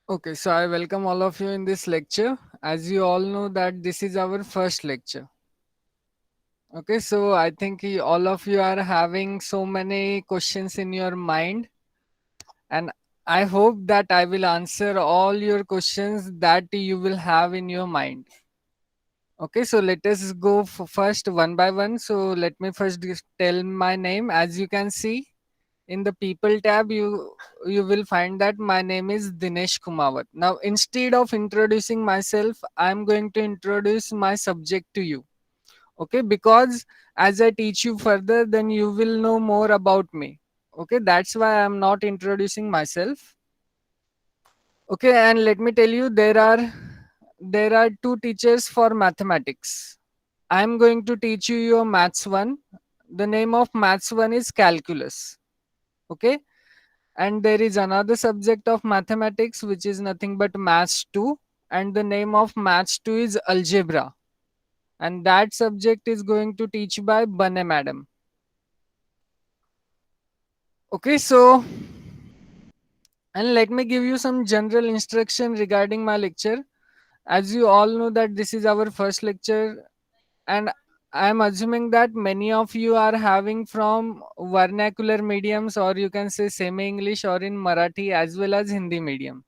Okay, so I welcome all of you in this lecture. As you all know that this is our first lecture. Okay, so I think all of you are having so many questions in your mind, and I hope that I will answer all your questions that you will have in your mind. Okay, so let us go first one by one. So let me first tell my name. As you can see in the people tab, you will find that my name is Dinesh Kumawat. Now instead of introducing myself, I'm going to introduce my subject to you. Okay, because as I teach you further, then you will know more about me. Okay, that's why I'm not introducing myself. Okay, and let me tell you, there are two teachers for mathematics. I'm going to teach you your maths one. The name of maths one is calculus. Okay, and there is another subject of mathematics which is nothing but maths 2, and the name of maths 2 is algebra, and that subject is going to teach by Bane madam. Okay, so and let me give you some general instruction regarding my lecture. As you all know that this is our first lecture, and I am assuming that many of you are having from vernacular mediums, or you can say semi English, or in Marathi as well as Hindi medium.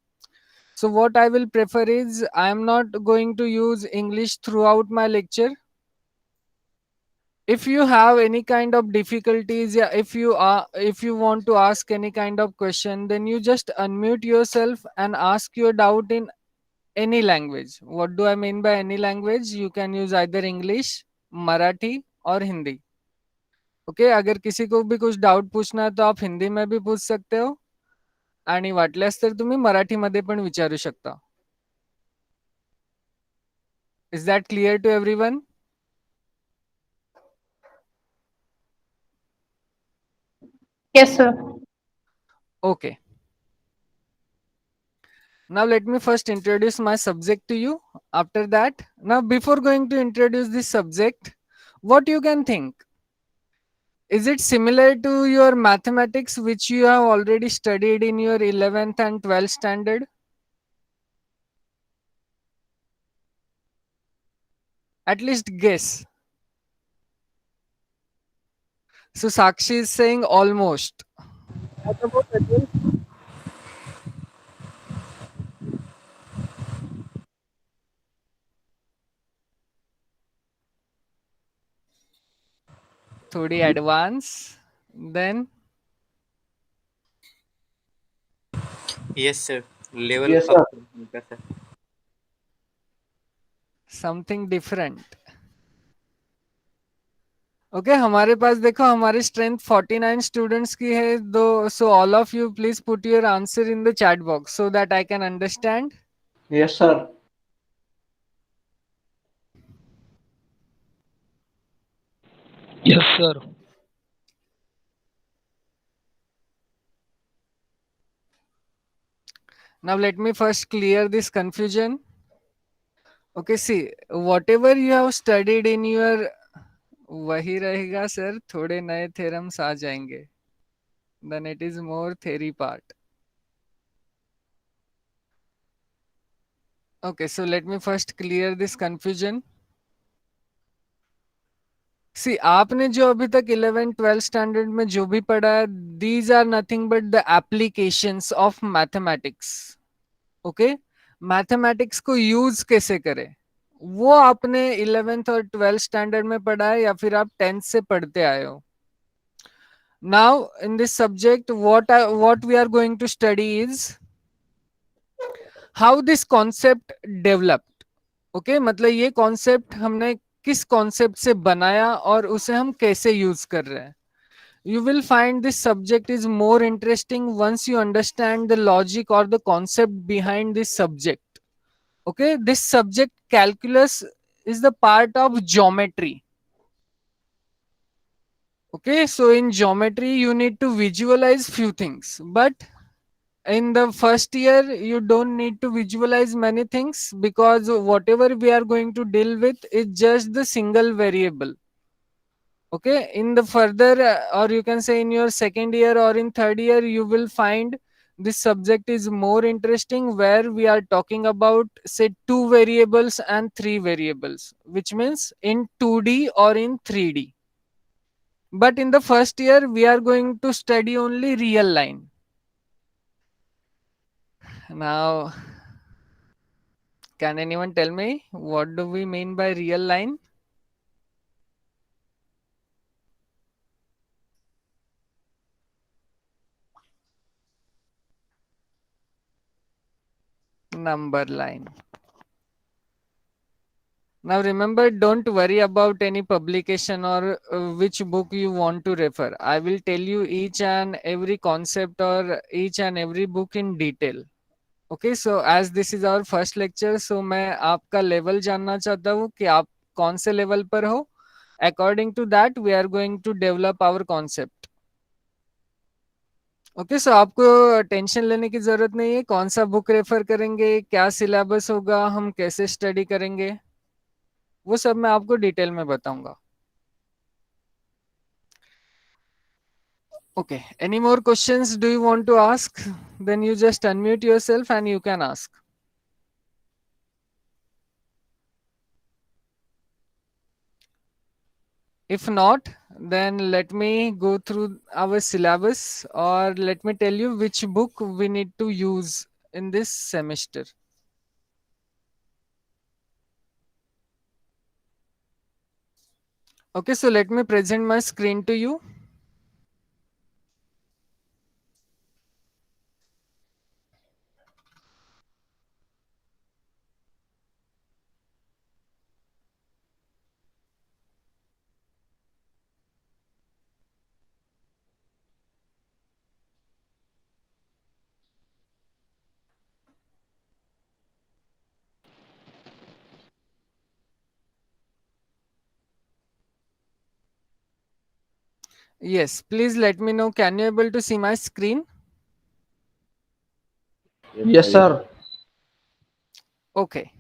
So what I will prefer is I am not going to use English throughout my lecture. If you have any kind of difficulties, yeah, if you want to ask any kind of question, then you just unmute yourself and ask your doubt in any language. What do I mean by any language? You can use either English, Marathi or Hindi. Okay, अगर किसी को भी कुछ doubt पूछना आहे, तो आप हिंदी में भी पूछ सकते हो आणि वाटल्यास तर तुम्ही मराठीमध्ये पण विचारू शकता. Is that clear to everyone? Yes, sir. Okay. Now let me first introduce my subject to you. After that, now before going to introduce this subject, what you can think? Is it similar to your mathematics which you have already studied in your 11th and 12th standard? At least guess. So Sakshi is saying almost. What about again? थोड़ी advance. Then Yes, sir. Level Yes, up. sir. Sir. something different. Okay हमारे पास देखो हमारी strength 49 students की है दो. So all of you please put your answer in the chat box so that I can understand. Yes, sir. Yes, sir. Now let me first clear this confusion. Okay, see, whatever you have studied in your, वही रहेगा sir, थोड़े नए theorems आ जाएंगे. Then it is more theory part. Okay, so let me first clear this confusion. सी आपने जो अभी तक 11 12 standard में जो भी पढ़ा है, these are nothing but the applications of mathematics. Okay, mathematics को यूज कैसे करें वो आपने 11th और 12th स्टैंडर्ड में पढ़ा है या फिर आप 10th से पढ़ते आए हो. Now in this subject what we are going to study is how this concept developed. Okay, मतलब ये कॉन्सेप्ट हमने किस कॉन्सेप्ट से बनाया और उसे हम कैसे यूज कर रहे हैं. You will find this subject is more interesting once you understand the logic or the concept behind this subject. Okay, this subject calculus is the part of geometry. Okay, so in geometry you need to visualize few things, but in the first year you don't need to visualize many things because whatever we are going to deal with is just the single variable. Okay, in the further or you can say in your second year or in third year you will find this subject is more interesting, where we are talking about, say, 2 variables and 3 variables, which means in 2D or in 3D. But in the first year, we are going to study only real line. Now, can anyone tell me what do we mean by real line? Number line. Now remember, don't worry about any publication or which book you want to refer. I will tell you each and every concept or each and every book in detail. Okay, so as this is our first lecture, so मैं आपका level जानना चाहता हूँ कि आप कौन से level पर हो. According to that, we are going to develop our concept. Okay, so आपको टेंशन लेने की जरूरत नहीं है. कौन सा बुक रेफर करेंगे, क्या सिलेबस होगा, हम कैसे स्टडी करेंगे, वो सब मैं आपको डिटेल में बताऊंगा. Okay, any more questions do you want to ask? Then you just unmute yourself and you can ask. If not, then let me go through our syllabus, or let me tell you which book we need to use in this semester. Okay, so let me present my screen to you. Yes, please let me know. Can you able to see my screen? Yes, sir. Okay.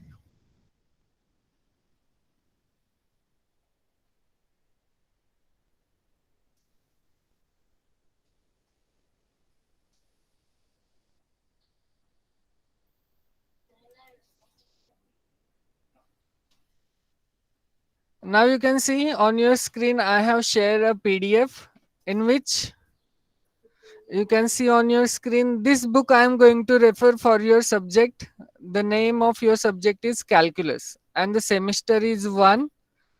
Now you can see on your screen, I have shared a PDF in which you can see on your screen this book I am going to refer for your subject. The name of your subject is calculus and the semester is 1,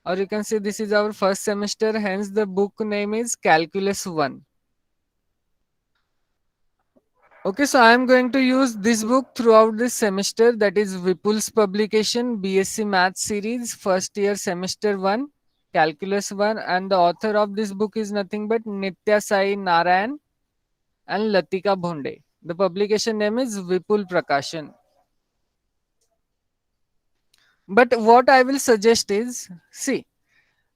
or you can say this is our first semester, hence the book name is calculus 1. Okay, so I am going to use this book throughout this semester, that is Vipul's publication, BSc Math series, first year semester 1, calculus 1, and the author of this book is nothing but Nitya Sai Narayan and Latika Bhonde. The publication name is Vipul Prakashan. But what I will suggest is, see,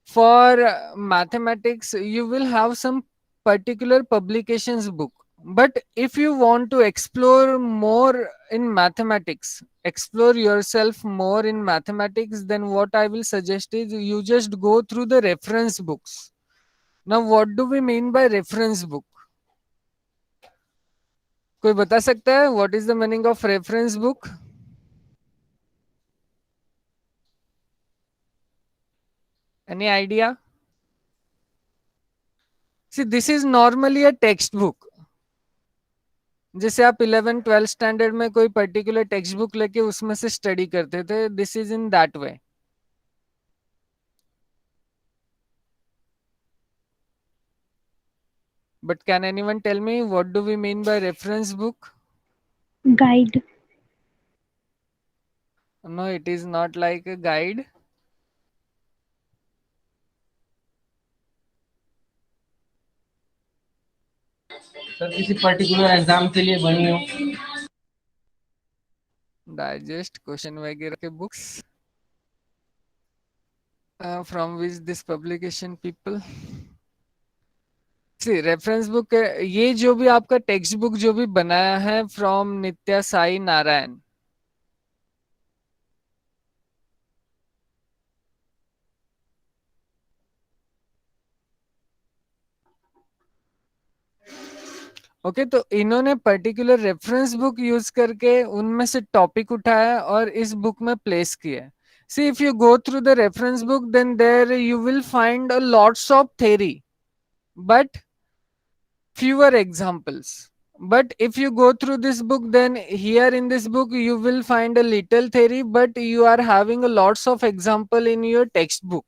for mathematics, you will have some particular publications book. But if you want to explore more in mathematics, explore yourself more in mathematics, then what I will suggest is you just go through the reference books. Now, what do we mean by reference book? कोई बता सकता है what is the meaning of reference book? Any idea? See, this is normally a textbook. जैसे आप 11th-12th standard में कोई particular text book लेके उसमें से स्टडी करते थे, this is in that way. But can anyone tell me what do we mean by reference book? Guide. No, it is not like a guide. Sir किसी particular exam के लिए बनी हो. Digest क्वेश्चन वगैरह के books. From which this publication people? See, reference book, ये जो भी आपका टेक्स्ट बुक जो भी बनाया है from Nitya Sai Narayan. Okay, तो इन्होंने पर्टिकुलर रेफरेंस बुक यूज करके उनमें से टॉपिक उठाया और इस बुक में प्लेस किया है. See, if you go through the reference book, then there you will find a lots of theory, but fewer examples. But if you go through this book, then here in this book you will find a little theory, but you are having a lots of example in your textbook.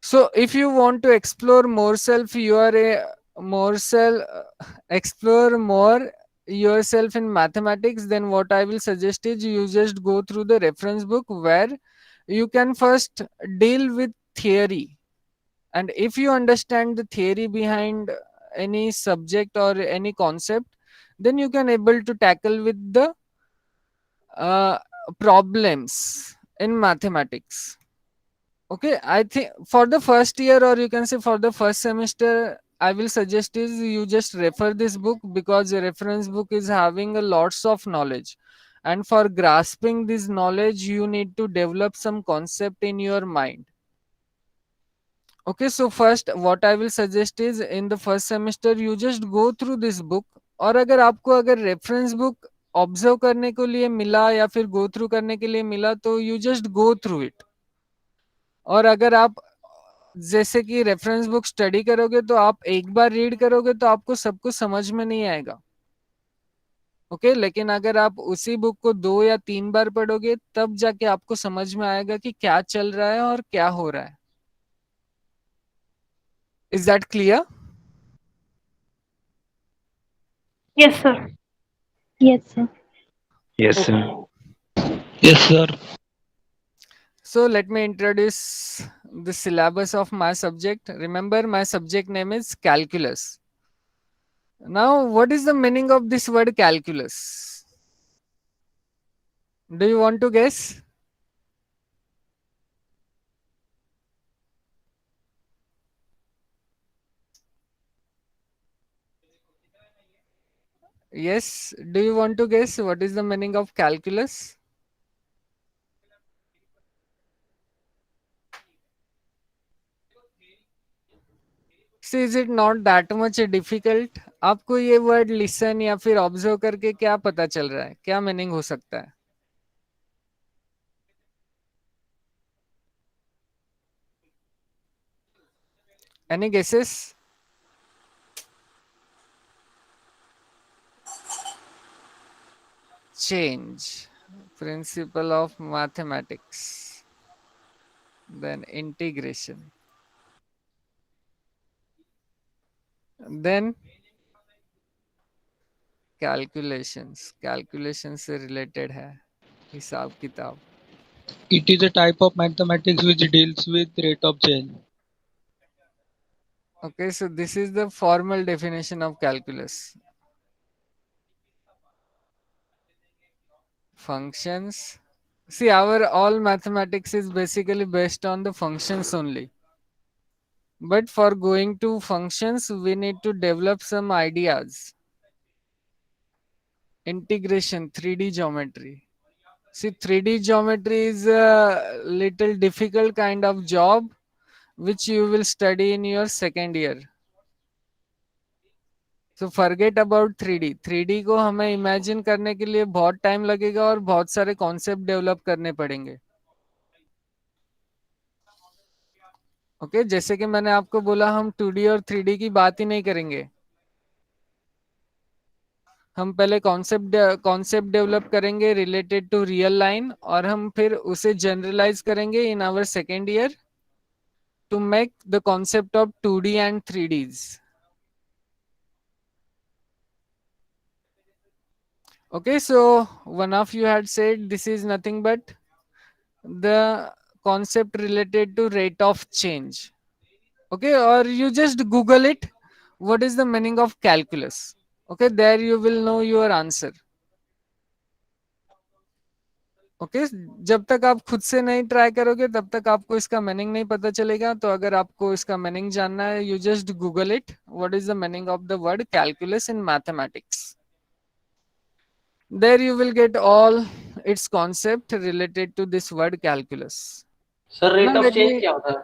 So if you want to explore more self, you are a more self explore more yourself in mathematics, then what I will suggest is you just go through the reference book where you can first deal with theory, and if you understand the theory behind any subject or any concept, then you can able to tackle with the uh, problems in mathematics. Okay, I think for the first year, or you can say for the first semester, I will suggest is you just refer this book, because the reference book is having a lots of knowledge, and for grasping this knowledge you need to develop some concept in your mind. Okay, so first what I will suggest is in the first semester you just go through this book, और अगर reference book observe करने के लिए मिला या फिर go through करने के लिए मिला, तो you just go through it. और अगर आप जैसे कि रेफरेंस बुक स्टडी करोगे तो आप एक बार रीड करोगे तो आपको सब कुछ समझ में नहीं आएगा. ओके, लेकिन अगर आप उसी बुक को 2 या 3 बार पढ़ोगे तब जाके आपको समझ में आएगा कि क्या चल रहा है और क्या हो रहा है. Is that clear? Yes, sir. Yes, sir. Yes, sir. Yes, sir. So let me introduce the syllabus of my subject. Remember, my subject name is calculus. Now, what is the meaning of this word calculus? Do you want to guess? Yes, do you want to guess what is the meaning of calculus? See, is it not that much difficult? आपको ये word listen या फिर observe करके क्या पता चल रहा है, क्या मीनिंग हो सकता है? Any guesses? Change, principle of mathematics, then integration, then calculations से related है हिसाब किताब. It is a type of mathematics which deals with rate of change. Okay, so this is the formal definition of calculus. Functions. See, our all mathematics is basically based on the functions only. But for going to functions, we need to develop some ideas. Integration, 3D geometry. See, 3D geometry is a little difficult kind of job which you will study in your second year. So forget about 3D. 3D को हमें imagine करने के लिए बहुत time लगेगा और बहुत सारे कॉन्सेप्ट डेवलप करने पड़ेंगे. ओके, जैसे कि मैंने आपको बोला हम 2D और 3D की बात ही नहीं करेंगे. हम पहले कॉन्सेप्ट डेवलप करेंगे रिलेटेड टू रियल लाइन, और हम फिर उसे जनरलाइज करेंगे in our second year to make the concept of 2D and 3Ds. Okay, so one of you had said this is nothing but the concept related to rate of change. Okay, or you just Google it. What is the meaning of calculus? Okay, there you will know your answer. Okay, जब तक आप खुद से नहीं try करोगे तब तक आपको इसका मीनिंग नहीं पता चलेगा. तो अगर आपको इसका मीनिंग जानना है, you just Google it. What is the meaning of the word calculus in mathematics? There you will get all its concept related to this word calculus. Sir Now rate of let change me, क्या होता है?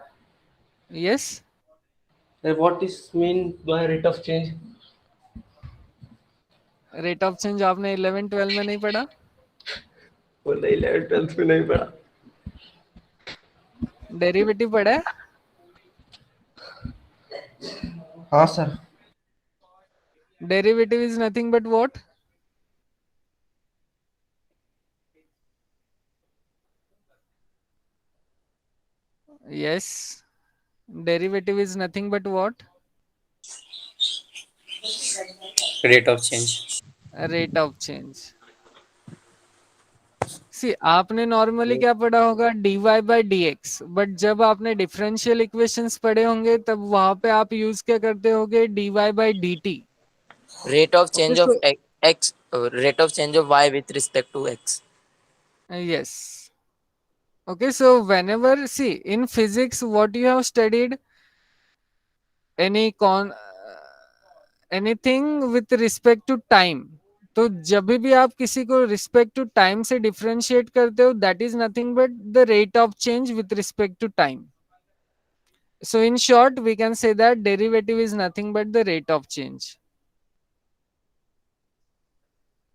yes, what is mean by rate of change? Rate of change आपने 11 12 में नहीं पढ़ा? बोला 11 12th में नहीं पढ़ा। डेरिवेटिव पढ़ा है? हाँ sir. Derivative is nothing but what? Yes. Derivative is nothing but what? Rate of change. A rate of change. See, आपने नॉर्मली क्या पढ़ा होगा? dy by dx. बट जब आपने डिफरेंशियल इक्वेशंस पढ़े होंगे तब वहां पे आप यूज क्या करते होगे? dy by dt. Rate of Okay, change of so x, rate of change of y with respect to x. yes. Okay, so whenever see in physics, what you have studied, any anything with respect to time. तो जब भी आप किसी को respect to time से differentiate करते हो, that is nothing but the rate of change with respect to time. So in short, we can say that derivative is nothing but the rate of change.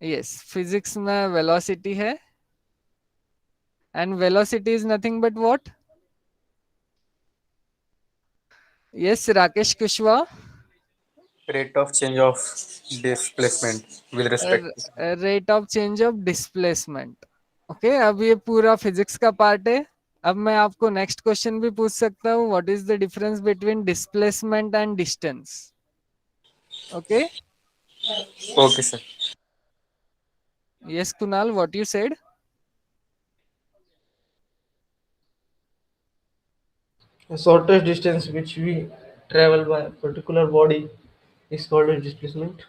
Yes, physics में velocity है, and velocity is nothing but what? Yes, Rakesh Kushwa. Rate of change of displacement with respect to. Rate of change of displacement. Okay अब ये पूरा physics का part है. अब मैं आपको नेक्स्ट क्वेश्चन भी पूछ सकता हूँ. What is the difference between displacement and distance? Okay Okay, sir. Yes Kunal, what you said? The shortest distance which we travel by a particular body is called as displacement.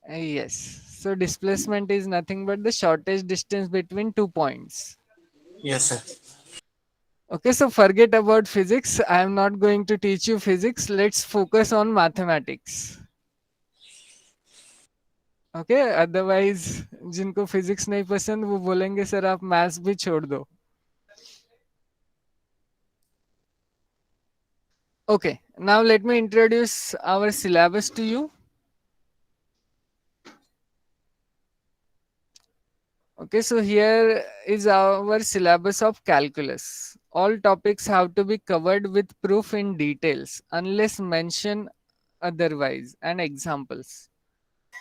Yes, so displacement is nothing but the shortest distance between 2 points. Yes, sir. Okay, so forget about physics. I am not going to teach you physics. Let's focus on mathematics. Okay otherwise जिनको physics नहीं पसंद वो बोलेंगे sir आप maths भी छोड़ दो. Okay, now let me introduce our syllabus to you. Okay, so here is our syllabus of calculus. All topics have to be covered with proof in details unless mentioned otherwise and examples.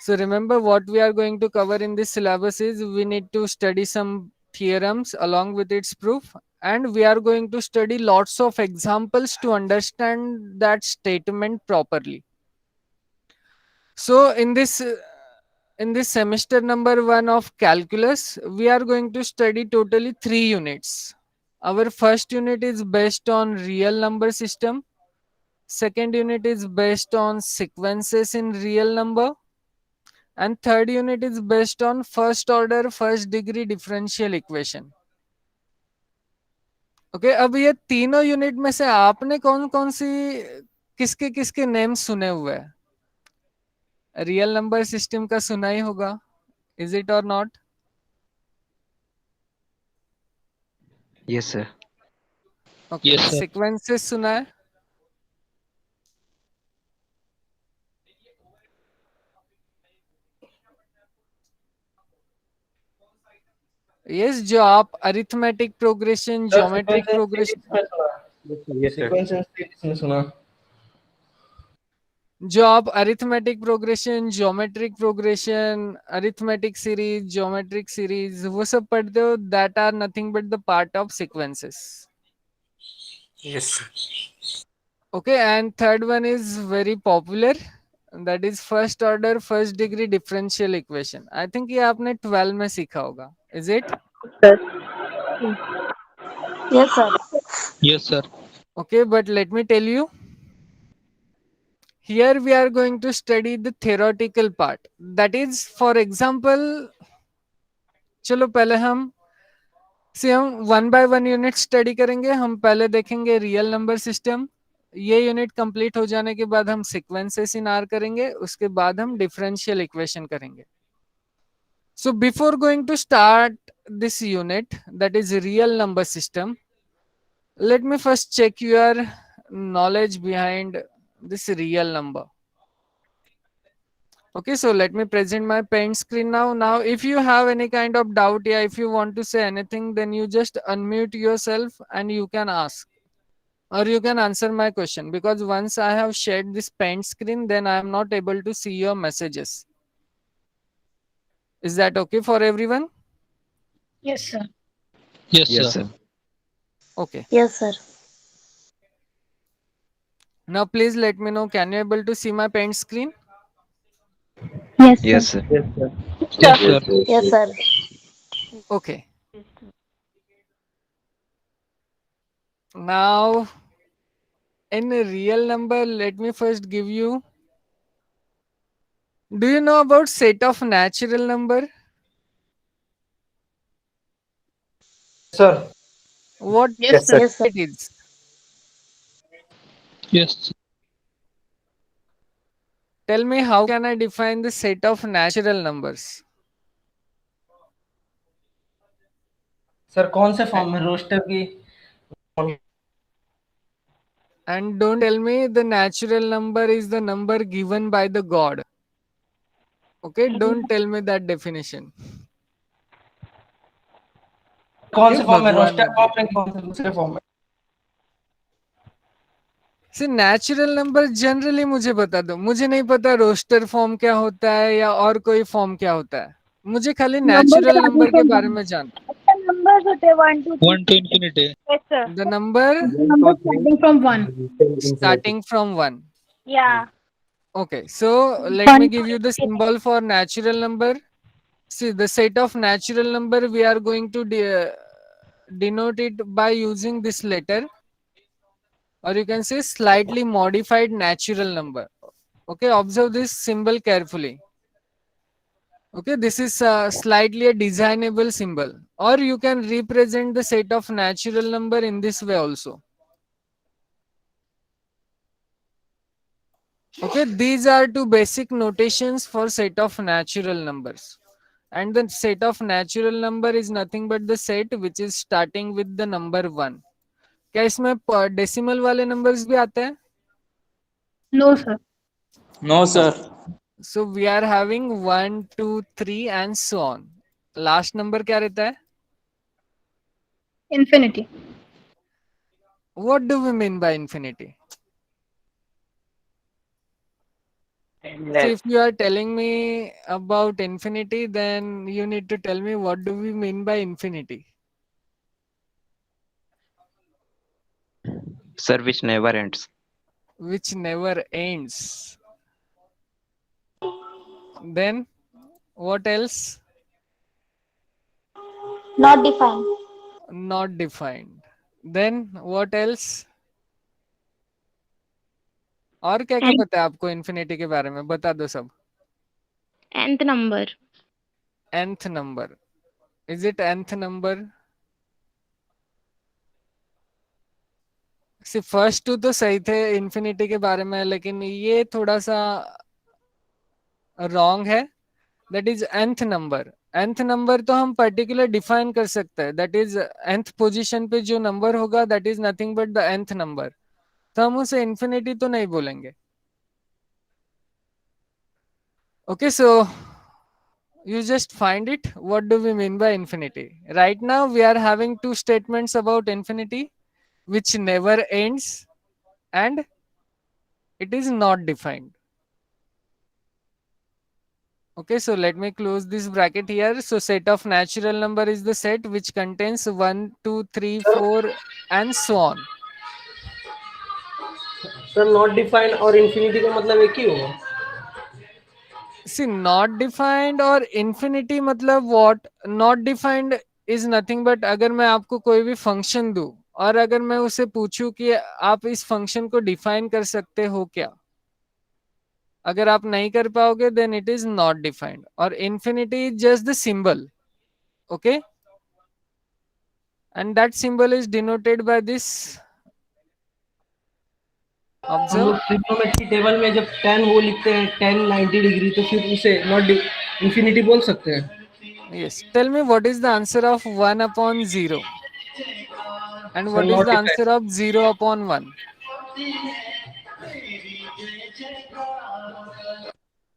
So remember what we are going to cover in this syllabus is we need to study some theorems along with its proof, and we are going to study lots of examples to understand that statement properly. So in this semester number 1 of calculus, we are going to study totally 3 units. Our first unit is based on real number system. Second unit is based on sequences in real number. And third unit is based on first order first degree differential equation. Okay, अब ये तीनों unit में से आपने कौन कौन सी किसके किसके नेम सुने हुए हैं? रियल नंबर सिस्टम का सुना ही होगा. Is it or not? Yes, sir. Okay, Yes, sir. Sequences सुना है? यस, जो आप arithmetic progression, geometric progression, Yes, sir. Sequence and series में सुना. जो आप arithmetic progression, geometric progression, arithmetic series, geometric series वो सब पढ़ते हो, that are nothing but the part of sequences. Yes, sir. Okay, and third one is very popular, that is first order first degree differential equation. I think ये आपने 12 में सीखा होगा. Is it? Yes, sir. Yes, sir. Okay, but let me tell you, here we are going to study the theoretical part. That is, for example, चलो पहले हम one by one unit study करेंगे. हम पहले देखेंगे रियल नंबर सिस्टम. ये unit complete हो जाने के बाद हम सीक्वेंसेस इन आर करेंगे. उसके बाद हम डिफरेंशियल इक्वेशन करेंगे. So before going to start this unit, that is real number system, let me first check your knowledge behind this real number. Okay, so let me present my paint screen now. Now, if you have any kind of doubt, yeah, if you want to say anything, then you just unmute yourself and you can ask, or you can answer my question, because once I have shared this paint screen, then I am not able to see your messages. Is that okay for everyone? Yes, sir. Yes, Yes, sir. sir. Okay. Yes, sir. Now, please let me know. Can you able to see my paint screen? Yes, Yes, sir. sir. Yes, sir. Yes, sir. Yes, sir. Okay. Now, in a real number, let me first give you. Do you know about set of natural number? Sir. What Yes, Yes, sir. sir. Yes, sir. it is? Yes. Tell me, how can I define the set of natural numbers? Sir कौन से A- form में roster की And don't tell me the natural number is the number given by the God. Okay, don't tell me that definition. कौन ये से form में भगवान roster ना दे. फॉर्म में कौन से दूसरे फॉर्म में See, natural number generally मुझे बता दो. मुझे नहीं पता रोस्टर फॉर्म क्या होता है या और कोई फॉर्म क्या होता है. मुझे खाली Number नेचुरल starting नंबर के from बारे one. में जान. Numbers होते हैं 1 2 3. 1 to infinity. Yes, sir. The number 1, 2, Numbers 3, starting from 1. until infinity. starting from 1. Yeah. Okay, so let me 1. give you the symbol for natural number. See, the set of natural number, we are going to denote it by using this letter, or you can say slightly modified natural number. Okay, observe this symbol carefully. Okay, this is slightly a designable symbol, or you can represent the set of natural number in this way also. Okay, these are two basic notations for set of natural numbers. And the set of natural number is nothing but the set which is starting with the number 1. क्या इसमें decimal वाले numbers भी आते हैं? No, sir. No, sir. So we are having 1, 2, 3 and so on. Last number क्या रहता है? Infinity. What do we mean by infinity? So if you are telling me about infinity, then you need to tell me what do we mean by infinity? Sir, which never ends. Which never ends. Then what else? Not defined. Not defined. Then what else? और क्या क्या पता है आपको infinity के बारे में? बता दो सब. Nth number. Nth number. Is it nth number? सिर्फ फर्स्ट टू तो सही थे इन्फिनिटी के बारे में, लेकिन ये थोड़ा सा रॉन्ग है. That is nth number. nth number तो हम पर्टिकुलर डिफाइन कर सकते हैं. दैट इज nth पोजीशन पे जो नंबर होगा, that is nothing but the nth number. तो हम उसे इन्फिनिटी तो नहीं बोलेंगे. Okay, so you just find it. What do we mean by infinity? Right now we are having two statements about infinity, which never ends and it is not defined. Okay, so let me close this bracket here. So set of natural number is the set which contains 1, 2, 3, 4 and so on. Sir not define और infinity का मतलब एक ही होगा. See, not defined or infinity मतलब what? Not defined is nothing but अगर मैं आपको कोई भी फंक्शन दूं और अगर मैं उसे पूछूं कि आप इस फंक्शन को डिफाइन कर सकते हो क्या, अगर आप नहीं कर पाओगे then it is not defined. और infinity is just the symbol. Okay, and that symbol is denoted by this. हम Observe. लोग ट्रिग्नोमेट्री टेबल में जब tan वो लिखते हैं tan 90 डिग्री तो फिर उसे नॉट इन्फिनिटी बोल सकते हैं. Yes, tell me what is the answer of 1 upon 0 and sir what is not the define. answer of 0 upon 1?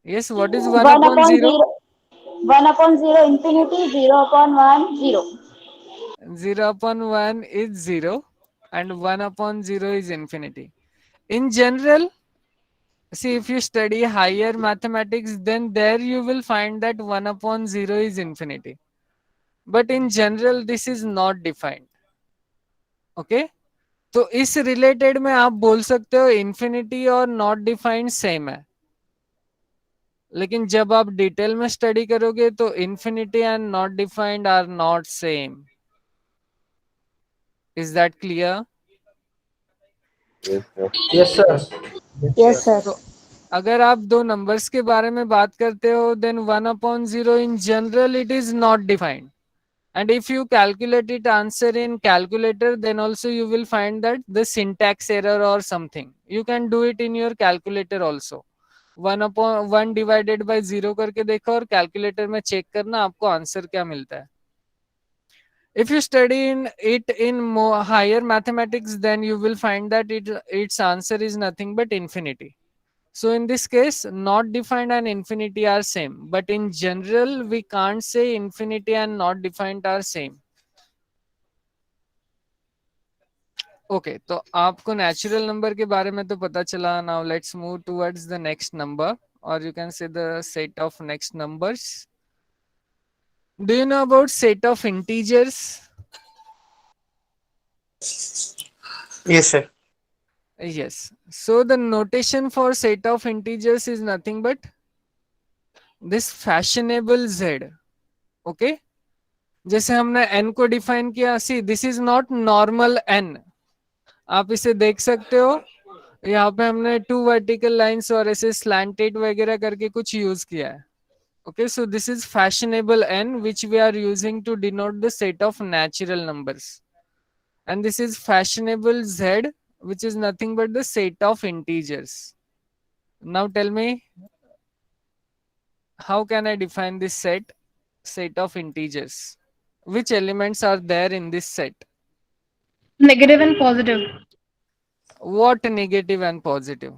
Yes, what is 1 1 upon upon 0? 0. 1 upon 0 infinity, 0 upon 1 0. 0 upon 1 is 0 and 1 upon 0 is infinity. In general, see, if you study higher mathematics, then there you will find that 1 upon 0 is infinity. But in general, this is not defined. Okay? तो इस related में आप बोल सकते हो infinity और not defined same है, लेकिन जब आप डिटेल में स्टडी करोगे तो infinity and not defined are not same. Is that clear? Yes, sir. Yes, sir. तो अगर आप दो नंबर्स के बारे में बात करते हो, then 1 upon 0 in general it is not defined. And if you calculate it answer in calculator, then also you will find that the syntax error or something. You can do it in your calculator also. 1 upon 1 divided by 0 करके देखो और calculator में check करना आपको answer क्या मिलता है. If you study in more higher mathematics, then you will find that its answer is nothing but infinity. So in this case, not defined and infinity are same. But in general, we can't say infinity and not defined are same. Okay, तो आपको natural number के बारे में तो पता चला. Now let's move towards the next number, or you can say the set of next numbers. Do you know about set of integers? Yes, sir. Yes. So the notation for set of integers is nothing but this fashionable z. Okay. जैसे हमने n को define किया, see this is not normal n. आप इसे देख सकते हो, यहाँ पे हमने 2 वर्टिकल लाइंस और ऐसे स्लैंटेड वगैरह करके कुछ यूज किया है. Okay, so this is fashionable n which we are using to denote the set of natural numbers. And this is fashionable z, which is nothing but the set of integers. Now tell me, how can I define this set of integers? Which elements are there in this set? Negative and positive. What negative and positive?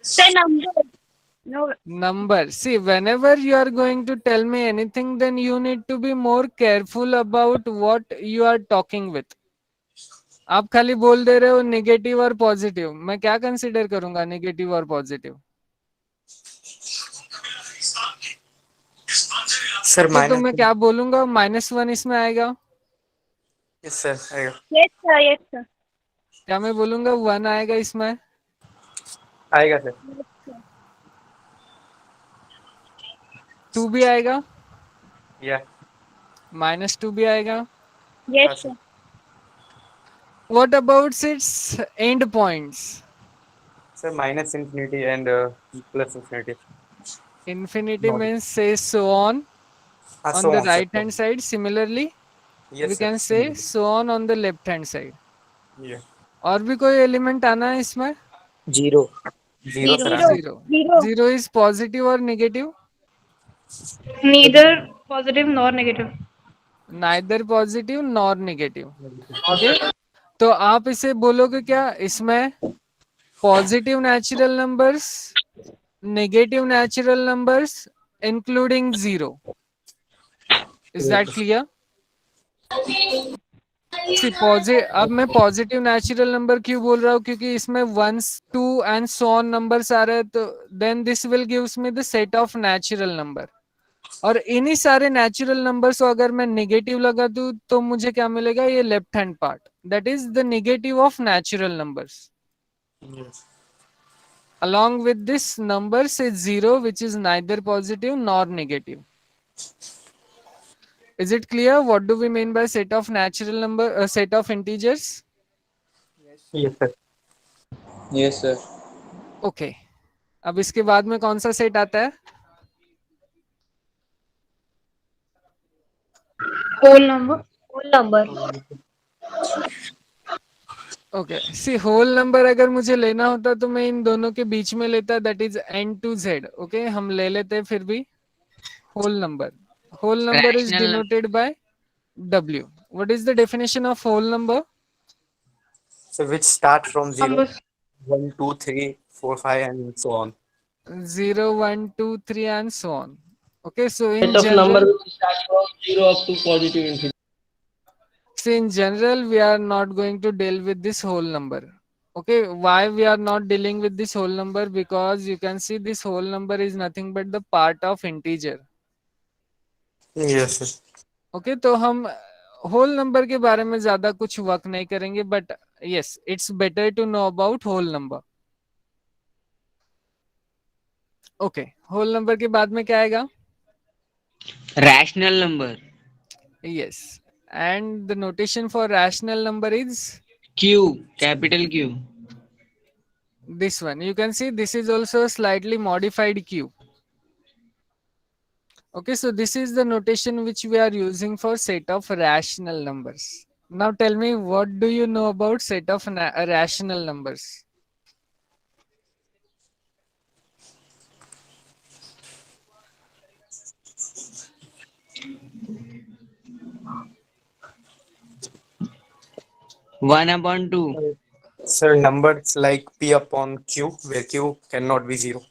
Say number. No. Number. See, whenever you are going to tell me anything, then you need to be more careful about what you are talking with. आप खाली बोल दे रहे हो negative और positive, मैं क्या consider करूंगा negative और पॉजिटिव? सर तो मैं क्या बोलूंगा, -1 इसमें आएगा. यस सर आएगा. Yes, sir. Yes, sir. क्या मैं बोलूंगा 1 आएगा इसमें? आएगा सर. 2 भी आएगा, या -2 भी आएगा. Yes, sir. What about its end points? Sir minus infinity and plus infinity. Infinity Not- means say so on so the on, right sir. hand side. Similarly, Yes, we sir. can say so on the left hand side. Yeah. और भी कोई element आना है इसमें? Zero. Zero, sir. Zero. Zero. Zero is positive or negative? Neither positive nor negative. Neither positive nor negative. Okay? तो आप इसे बोलोगे क्या इसमें? Positive natural numbers, negative natural numbers including 0. Is that clear? अब मैं पॉजिटिव नेचुरल नंबर क्यों बोल रहा हूँ, क्योंकि इसमें 1, 2 एंड सो ऑन नंबर्स आ रहे हैं, तो then this will gives me the set of natural number. और इन्हीं सारे नेचुरल नंबर्स को अगर मैं नेगेटिव लगा दूं तो मुझे क्या मिलेगा, ये left hand part, that is the negative of natural numbers. Yes. Along with this numbers is 0, which is neither positive nor negative. Is it clear what do we mean by set of natural number, set of integers? Yes, sir. Yes, sir. Okay. अब इसके बाद में कौन सा set आता है? Whole number. Whole number. Okay, see whole number अगर मुझे लेना होता तो मैं इन दोनों के बीच में लेता, that is n to z. Okay, हम ले लेते फिर भी whole number. Whole number is denoted by w. What is the definition of whole number? So which start from 0, Numbers. 1, 2, 3, 4, 5 and so on. 0, 1, 2, 3, and so on. Okay, so in Set of number general, which starts from 0 up to positive infinity. see, in general, we are not going to deal with this whole number. Okay, why we are not dealing with this whole number? Because you can see this whole number is nothing but the part of integer. Yes, sir. Okay, तो हम whole number के बारे में ज्यादा कुछ work नहीं करेंगे, but yes, it's better to know about whole number. Okay, whole number के बाद में क्या आएगा? Rational number. Yes, and the notation for rational number is Q. Capital Q. this one. You can see this is also a slightly modified q. Okay, so this is the notation which we are using for set of rational numbers. Now tell me, what do you know about set of rational numbers? One upon two. Sir, numbers like P upon Q, where Q cannot be 0.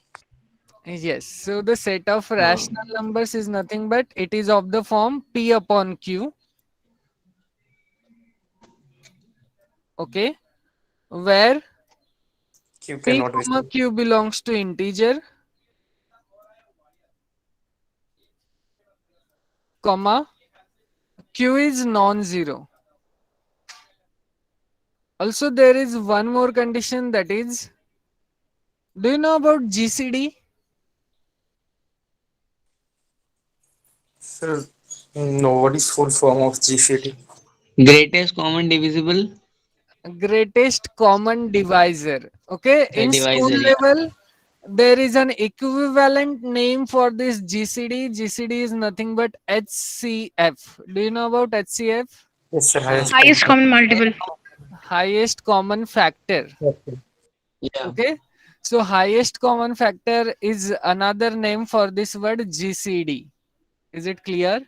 Yes, so the set of rational numbers is nothing but it is of the form P upon Q. Okay, where Q P cannot be comma 0. Q belongs to integer, comma Q is non-zero. Also, there is one more condition, that is, do you know about GCD? Sir, no, what is full form of GCD? Greatest common divisible. Greatest common divisor. Okay, in school Divisor. Yeah. level, there is an equivalent name for this GCD. GCD is nothing but HCF. Do you know about HCF? Yes, sir, Highest common multiple. Highest common factor. Yeah. Okay, so highest common factor is another name for this word GCD. Is it clear?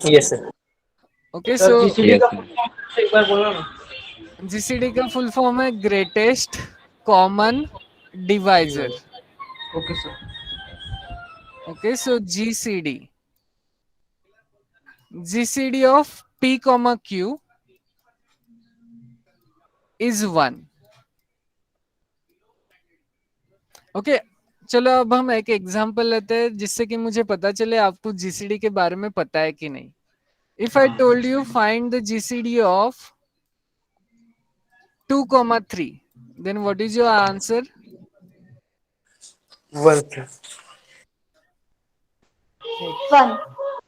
Yes, sir. Okay, sir so GCD का full form से एक बार बोलना ना. GCD का full form है greatest common divisor. Okay sir. Okay, so GCD of P comma Q is 1. Okay, चलो अब हम एक एग्जांपल लेते हैं जिससे कि मुझे पता चले आपको GCD के बारे में पता है कि नहीं. If I told you find the GCD of 2 comma 3, then what is your answer? 1. 1.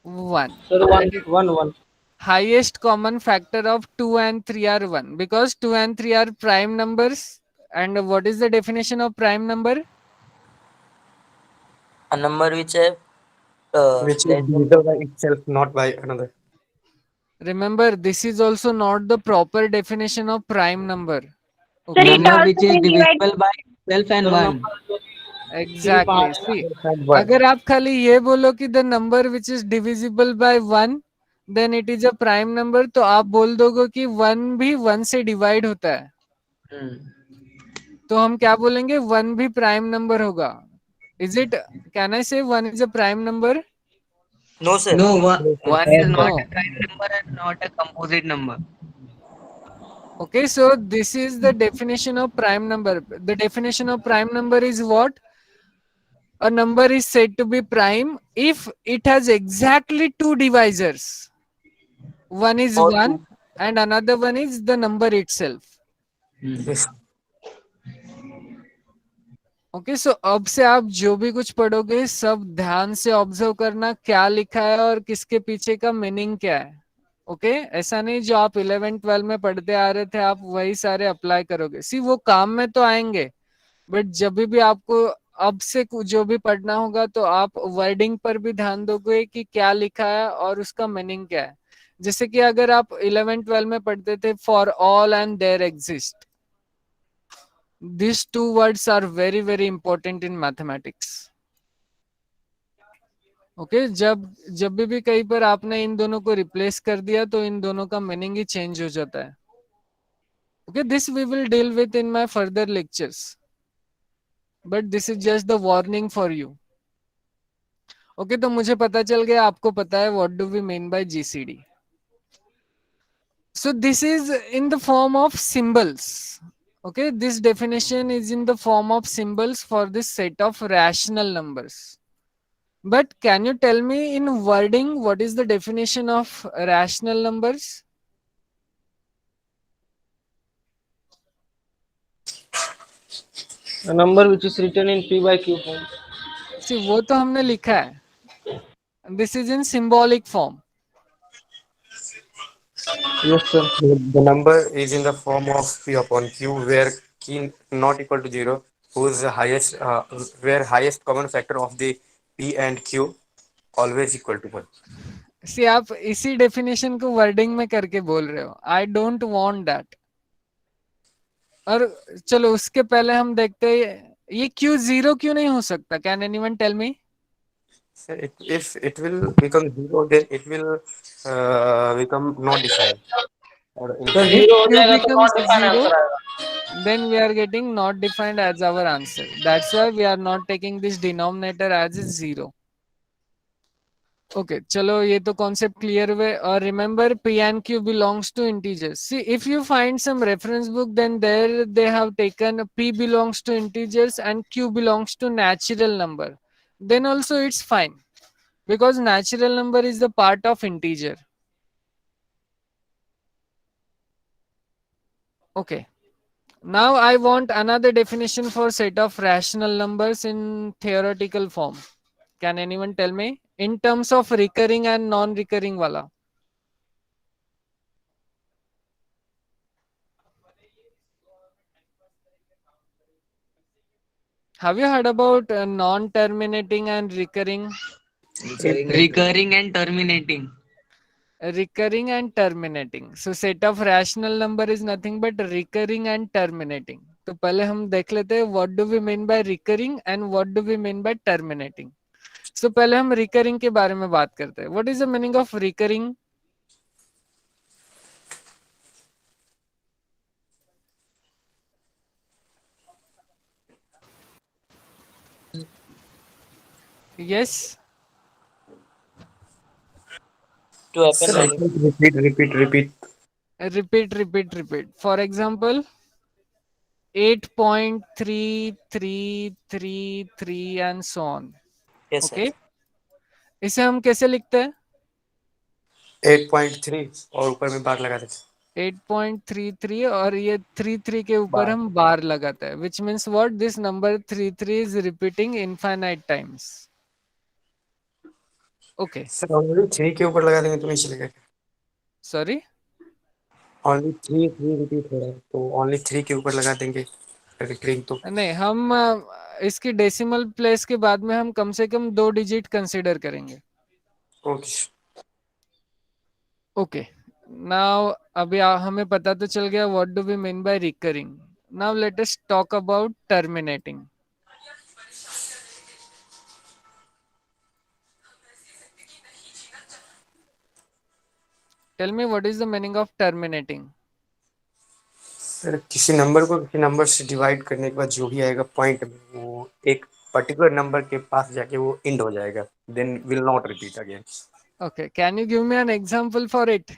1. Sir And 1 highest common factor of 2 and 3 are 1, because 2 and 3 are prime numbers. And what is the definition of prime number? A number which Which is less than divisible by itself, not by another. Remember, this is also not the proper definition of prime number. Sir, Okay, it Number also which is can divide. divisible by itself and sir one. Number exactly. See, And 1. अगर आप खाली ये बोलो कि the number which is divisible by 1, then it is a prime number, तो आप बोल दोगे कि 1 भी 1 से divide होता है. तो हम क्या बोलेंगे? 1 भी prime number होगा. Is it? Can I say 1 is a prime number? no, sir. No, one is not No. a prime number and not a composite number. Okay, so this is the definition of prime number. The definition of prime number is what? A number is said to be prime if it has exactly two divisors. One is Or 1 and another one is the number itself. Yes. Okay, so अब से आप जो भी कुछ पढ़ोगे सब ध्यान से ऑब्जर्व करना क्या लिखा है और किसके पीछे का मीनिंग क्या है. ओके, ऐसा नहीं जो आप 11th-12 में पढ़ते आ रहे थे आप वही सारे अप्लाई करोगे. सी वो काम में तो आएंगे, बट जब भी आपको अब से जो भी पढ़ना होगा तो आप वर्डिंग पर भी ध्यान दोगे कि क्या लिखा है और उसका मीनिंग क्या है. जैसे कि अगर आप 11th-12 में पढ़ते थे for all and there exist, these two words are very very important in mathematics. Okay, जब भी कहीं पर आपने इन दोनों को रिप्लेस कर दिया तो इन दोनों का मीनिंग ही चेंज हो जाता है. Okay, this we will deal with in my further lectures, but this is just the warning for you. Okay, तो मुझे पता चल गया, आपको पता है what do we mean by GCD. So this is in the form of symbols. Okay, this definition is in the form of symbols for this set of rational numbers. But can you tell me in wording what is the definition of rational numbers? A number which is written in P by Q form. See, वो तो हमने लिखा है. This is in symbolic form. Yes, sir. The number is in the form of P upon Q, where Q not equal to 0, whose highest, where highest common factor of the P and Q always equal to 1. See, आप इसी definition को wording में करके बोल रहे हो. I don't want that. और चलो उसके पहले हम देखते हैं ये Q 0 क्यों नहीं हो सकता? Can anyone tell me? So if it will become 0, then it will become not defined. Or Sir, infinite. If 0 हो Q जाएगा तो becomes not defined 0, आंसर आएगा. then we are getting not defined as our answer. That's why we are not taking this denominator as 0. Okay, chalo, ye to concept clear way. Or remember, P and Q belongs to integers. See, if you find some reference book, then there they have taken P belongs to integers and Q belongs to natural number. Then also it's fine because natural number is the part of integer. Okay. Now I want another definition for set of rational numbers in theoretical form. Can anyone tell me? In terms of recurring and non-recurring wala. Have you heard about non-terminating and recurring? Recurring and terminating. Recurring and terminating. So set of rational number is nothing but recurring and terminating. तो पहले हम देख लेते हैं what do we mean by recurring and what do we mean by terminating. So पहले हम recurring के बारे में बात करते हैं. What is the meaning of recurring? Yes. To happen Sir, like repeat. Repeat. For example, 8.3333 and so on. yes, Okay. sir. इसे हम कैसे लिखते हैं? 8.3 और ऊपर में बार लगा देते 8.33 और ये 33 के ऊपर बार. हम बार लगाते हैं, which means what? This number 33 is repeating infinite times. Okay. Sir already 3 के ऊपर लगा देंगे तो नहीं चलेगा. Sorry. ओनली 3 रिपीट हो रहा है तो ओनली 3 के ऊपर लगा देंगे रिकरिंग तो. नहीं, हम इसकी डेसिमल प्लेस के बाद में हम कम से कम 2 डिजिट कंसिडर करेंगे. ओके. ओके. नाउ अभी हमें पता तो चल गया what do we mean by recurring. Now let us talk about terminating. Tell me what is the meaning of terminating. Sir किसी नंबर को किसी नंबर से डिवाइड करने के बाद जो भी आएगा पॉइंट में वो एक पर्टिकुलर नंबर के पास जाके वो एंड हो जाएगा. Then will not repeat again. Okay, can you give me an example for it?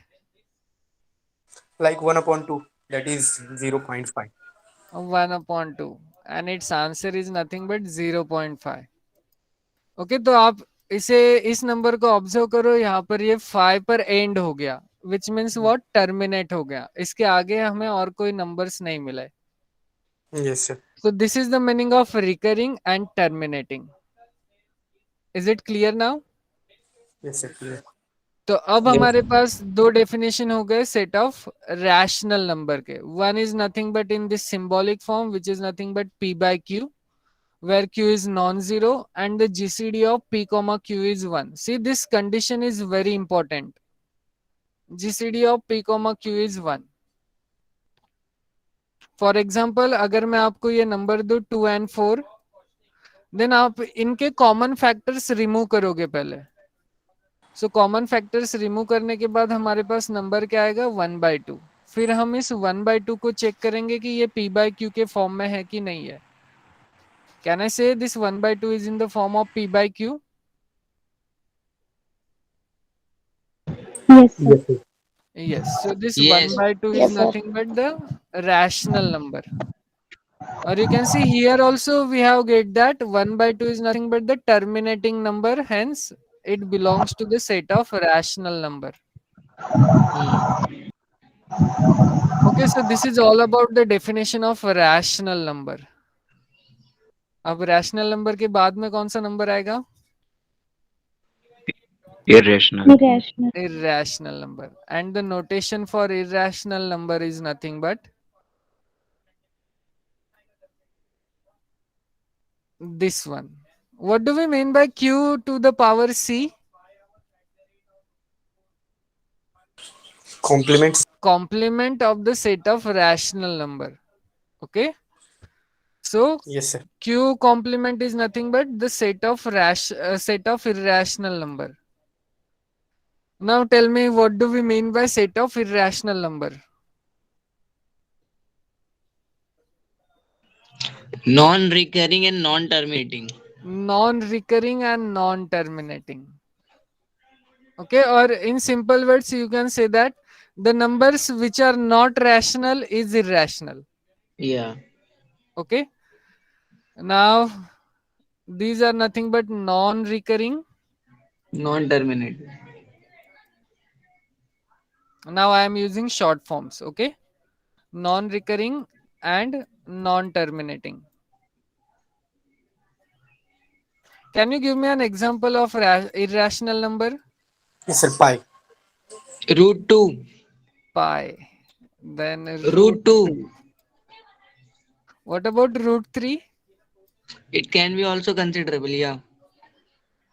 Like 1/2, that is 0.5. 1/2 and its answer is nothing but 0.5. Okay, तो आप इसे इस नंबर को ऑब्जर्व करो, यहाँ पर ये 5 पर एंड हो गया, विच मीन्स व्हाट? टर्मिनेट हो गया. इसके आगे हमें और कोई नंबर्स नहीं मिले. Yes sir. So this is the meaning of recurring and terminating. Is it clear now? Yes sir, clear. तो अब हमारे पास दो डेफिनेशन हो गए सेट ऑफ रैशनल नंबर के. One is nothing but in this symbolic form which is nothing but p by q, where q is non-zero and the GCD of p comma q is 1. See, this condition is very important. GCD of p comma q is 1. For example अगर मैं आपको ये number दूं 2 and 4, then आप इनके common factors remove करोगे पहले. So common factors remove करने के बाद हमारे पास नंबर क्या आएगा? 1/2. फिर हम इस 1/2 को चेक करेंगे कि ये p/q के फॉर्म में है कि नहीं है. Can I say this 1/2 is in the form of p/q? Yes, sir. Yes, sir. Yes. So this Yes. 1/2 is Yes, sir. nothing but the rational number. Or you can see here also we have get that 1/2 is nothing but the terminating number. Hence, it belongs to the set of rational number. Okay, so this is all about the definition of rational number. अब rational number के बाद में कौन सा number आएगा? Irrational. Irrational. Irrational number. And the notation for irrational number is nothing but this one. What do we mean by q to the power c? Complements. Complement of the set of rational number. Okay. So Yes, sir. q complement is nothing but the set of set of irrational number. Now tell me, what do we mean by set of irrational number? Non-recurring and non-terminating. Non-recurring and non-terminating. Okay, or in simple words you can say that the numbers which are not rational is irrational. Yeah. Okay, now these are nothing but non-recurring. Non-terminating. Now I am using short forms. Okay, non-recurring and non-terminating. Can you give me an example of irrational number? Yes, sir. Pi. Root 2. Pi. Then Root 2. What about root 3? It can be also considerable. Yeah.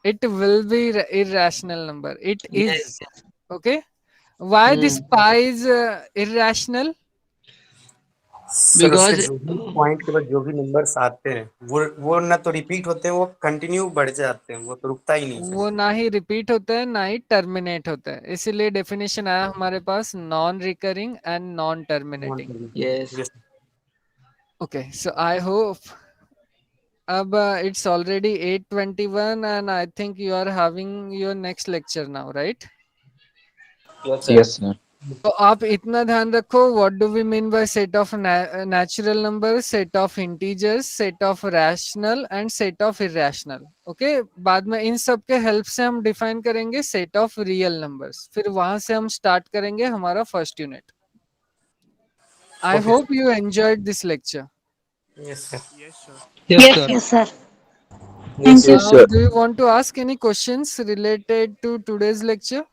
It will be irrational number. It is. Yes. Okay. Why this pi is irrational? Sir उसके Because जो भी point के बाद जो भी numbers आते हैं वो ना तो रिपीट होते हैं, वो कंटिन्यू बढ़ जाते हैं, वो तो रुकता ही नहीं वो ना ही रिपीट होता है ना ही टर्मिनेट होता है. इसीलिए डेफिनेशन आया हमारे पास non recurring and non terminating. yes. Okay, so I hope अब it's already 8:21 and I think you are having your next lecture now, right? Yes, sir. तो आप इतना ध्यान रखो, what do we mean by set of natural number, set of integers, set of rational and set of irrational. Okay, बाद में इन सब के help से हम डिफाइन करेंगे सेट ऑफ रियल नंबर्स. फिर वहां से हम स्टार्ट करेंगे हमारा first unit. I hope you enjoyed this lecture. Yes sir. Yes, sir. Yes, sir. Thank you. Do you want to ask any questions related to today's lecture?